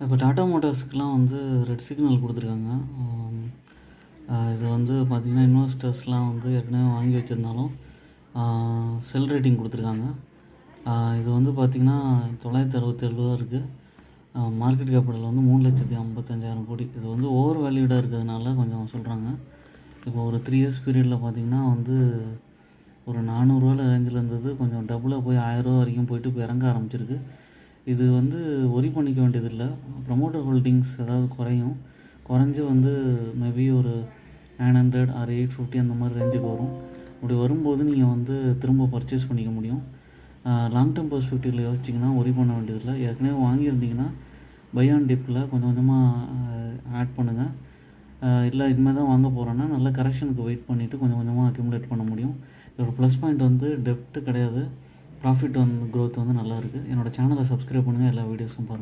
இப்போ டாடா மோட்டார்ஸ்க்குலாம் வந்து red signal கொடுத்துருக்காங்க. இது வந்து பார்த்திங்கன்னா இன்வெஸ்டர்ஸ்லாம் வந்து ஏற்கனவே வாங்கி வச்சுருந்தாலும் செல் ரேட்டிங் கொடுத்துருக்காங்க. இது வந்து பார்த்திங்கன்னா 967 ரூபா இருக்குது. மார்க்கெட் கேபிட்டல் வந்து 3,55,000 கோடி. இது வந்து ஓவர் வேல்யூடாக இருக்கிறதுனால கொஞ்சம் சொல்கிறாங்க. இப்போ ஒரு 3 இயர்ஸ் பீரியடில் பார்த்திங்கன்னா வந்து ஒரு 400 ரூபாயில் ரேஞ்சில் இருந்தது, கொஞ்சம் டபுளாக போய் 1000 ரூபா வரைக்கும் போயிட்டு இப்போ இறங்க ஆரம்பிச்சிருக்கு. இது வந்து ஒரி பண்ணிக்க வேண்டியதில்லை. ப்ரமோட்டர் ஹோல்டிங்ஸ் ஏதாவது குறைஞ்சி வந்து மேபி ஒரு 900 ஆர் 850 அந்த மாதிரி ரேஞ்சுக்கு வரும். அப்படி வரும்போது நீங்கள் வந்து திரும்ப பர்ச்சேஸ் பண்ணிக்க முடியும். லாங் டேர்ம் பெர்ஸ்பெக்டிவில் யோசிச்சிங்கன்னா ஒரி பண்ண வேண்டியதில்லை. ஏற்கனவே வாங்கியிருந்தீங்கன்னா பை ஆன் டிப்பில் கொஞ்சம் கொஞ்சமாக ஆட் பண்ணுங்கள். இல்லை இனிமேல் தான் வாங்க போகிறோன்னா நல்ல கரெக்ஷனுக்கு வெயிட் பண்ணிவிட்டு கொஞ்சம் கொஞ்சமாக அக்யூமுலேட் பண்ண முடியும். இதோட ப்ளஸ் பாயிண்ட் வந்து டெப்ட்டு கிடையாது, ப்ராஃபிட் க்ரோத் வந்து நல்லா இருக்குது. என்னோடய சேனலை சப்ஸ்கிரைப் பண்ணுங்கள், எல்லா வீடியோஸும் பாருங்கள்.